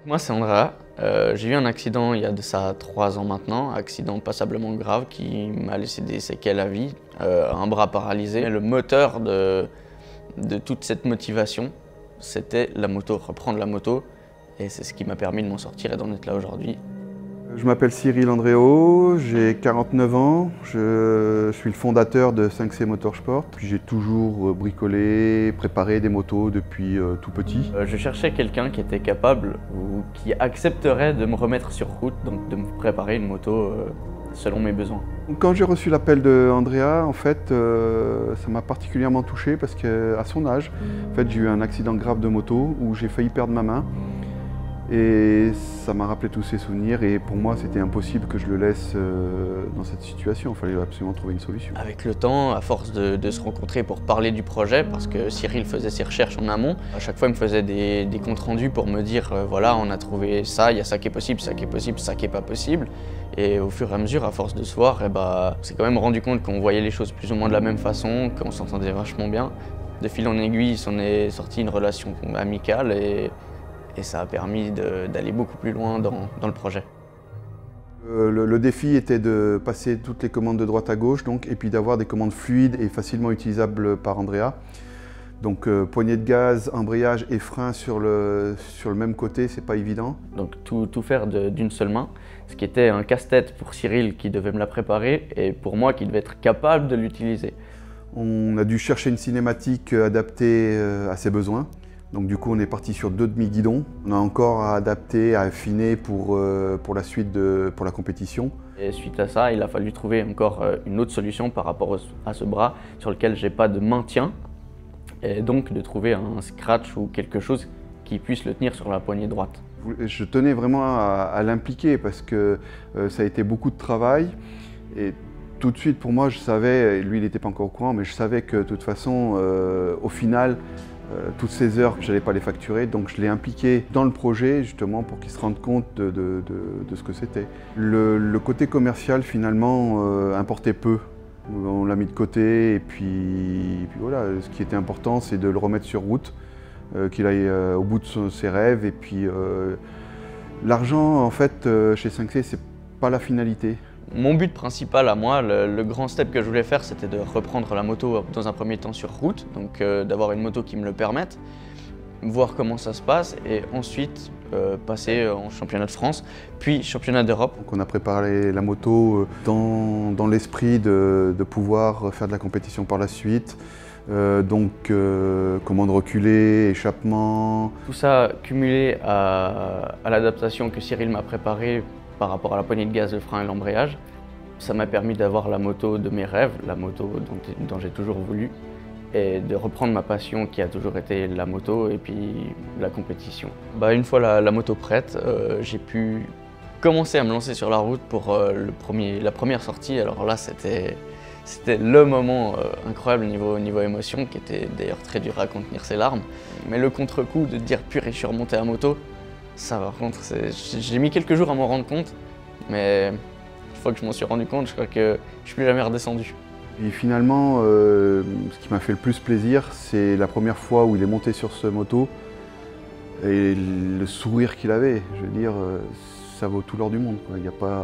Moi c'est Andrea, j'ai eu un accident il y a de ça 3 ans maintenant, accident passablement grave qui m'a laissé des séquelles à vie, un bras paralysé. Et le moteur de toute cette motivation, c'était la moto, reprendre la moto, et c'est ce qui m'a permis de m'en sortir et d'en être là aujourd'hui. Je m'appelle Cyril Andréo, j'ai 49 ans, je suis le fondateur de 5C Motorsport. J'ai toujours bricolé, préparé des motos depuis tout petit. Je cherchais quelqu'un qui était capable ou qui accepterait de me remettre sur route, donc de me préparer une moto selon mes besoins. Quand j'ai reçu l'appel de Andrea, en fait, ça m'a particulièrement touché parce qu'à son âge, en fait, j'ai eu un accident grave de moto où j'ai failli perdre ma main. Et ça m'a rappelé tous ces souvenirs et pour moi c'était impossible que je le laisse dans cette situation, il fallait absolument trouver une solution. Avec le temps, à force de se rencontrer pour parler du projet, parce que Cyril faisait ses recherches en amont, à chaque fois il me faisait des comptes rendus pour me dire voilà on a trouvé ça, il y a ça qui est possible, ça qui est possible, ça qui est pas possible. Et au fur et à mesure, à force de se voir, on s'est quand même rendu compte qu'on voyait les choses plus ou moins de la même façon, qu'on s'entendait vachement bien. De fil en aiguille, il s'en est sorti une relation amicale et ça a permis d'aller beaucoup plus loin dans le projet. Le défi était de passer toutes les commandes de droite à gauche et puis d'avoir des commandes fluides et facilement utilisables par Andrea. Donc poignée de gaz, embrayage et frein sur le même côté, c'est pas évident. Donc tout faire d'une seule main, ce qui était un casse-tête pour Cyril qui devait me la préparer et pour moi qui devait être capable de l'utiliser. On a dû chercher une cinématique adaptée à ses besoins. Donc du coup on est parti sur 2 demi-guidons. On a encore à adapter, à affiner pour la suite, pour la compétition. Et suite à ça, il a fallu trouver encore une autre solution par rapport à ce bras sur lequel j'ai pas de maintien. Et donc de trouver un scratch ou quelque chose qui puisse le tenir sur la poignée droite. Je tenais vraiment à l'impliquer parce que ça a été beaucoup de travail. Et tout de suite pour moi je savais, lui il n'était pas encore au courant, mais je savais que de toute façon au final, toutes ces heures, je n'allais pas les facturer, donc je l'ai impliqué dans le projet justement pour qu'il se rende compte de ce que c'était. Le côté commercial finalement importait peu. On l'a mis de côté et puis voilà, ce qui était important c'est de le remettre sur route, qu'il aille au bout de ses rêves et puis l'argent en fait chez 5C c'est pas la finalité. Mon but principal à moi, le grand step que je voulais faire, c'était de reprendre la moto dans un premier temps sur route, donc d'avoir une moto qui me le permette, voir comment ça se passe et ensuite passer en championnat de France, puis championnat d'Europe. Donc on a préparé la moto dans l'esprit de pouvoir faire de la compétition par la suite. Commande reculée, échappement. Tout ça cumulé à l'adaptation que Cyril m'a préparée par rapport à la poignée de gaz, le frein et l'embrayage. Ça m'a permis d'avoir la moto de mes rêves, la moto dont j'ai toujours voulu, et de reprendre ma passion qui a toujours été la moto et puis la compétition. Une fois la moto prête, j'ai pu commencer à me lancer sur la route pour la première sortie. Alors là, c'était le moment incroyable niveau émotion, qui était d'ailleurs très dur à contenir ses larmes. Mais le contre-coup de dire purée, je suis remonté à moto, ça par contre, j'ai mis quelques jours à m'en rendre compte, mais une fois que je m'en suis rendu compte, je crois que je suis plus jamais redescendu. Et finalement, ce qui m'a fait le plus plaisir, c'est la première fois où il est monté sur ce moto et le sourire qu'il avait. Je veux dire, ça vaut tout l'or du monde, quoi. Il n'y a pas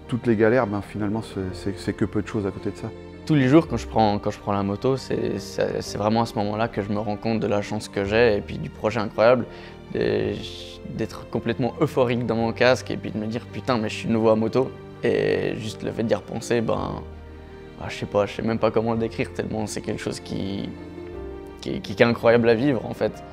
toutes les galères, finalement, c'est que peu de choses à côté de ça. Tous les jours, quand je prends la moto, c'est vraiment à ce moment-là que je me rends compte de la chance que j'ai et puis du projet incroyable, d'être complètement euphorique dans mon casque et puis de me dire putain mais je suis nouveau à moto. Et juste le fait d'y repenser, je sais même pas comment le décrire tellement c'est quelque chose qui est incroyable à vivre en fait.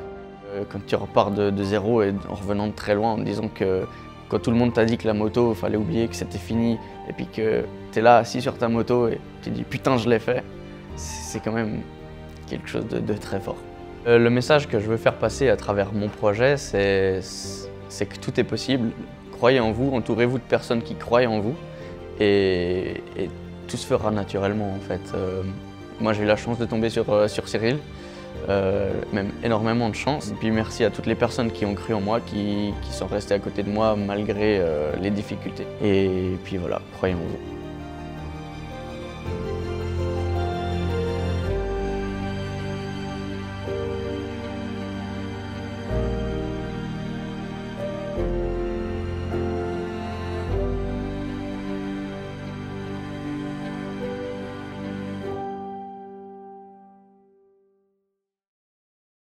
Quand tu repars de zéro et en revenant de très loin en te disant que quand tout le monde t'a dit que la moto, il fallait oublier que c'était fini, et puis que tu es là assis sur ta moto et tu te dis putain je l'ai fait, c'est quand même quelque chose de très fort. Le message que je veux faire passer à travers mon projet, c'est que tout est possible. Croyez en vous, entourez-vous de personnes qui croient en vous et tout se fera naturellement en fait. Moi j'ai eu la chance de tomber sur Cyril. Même énormément de chance. Et puis merci à toutes les personnes qui ont cru en moi, qui sont restées à côté de moi malgré les difficultés. Et puis voilà, croyez en vous.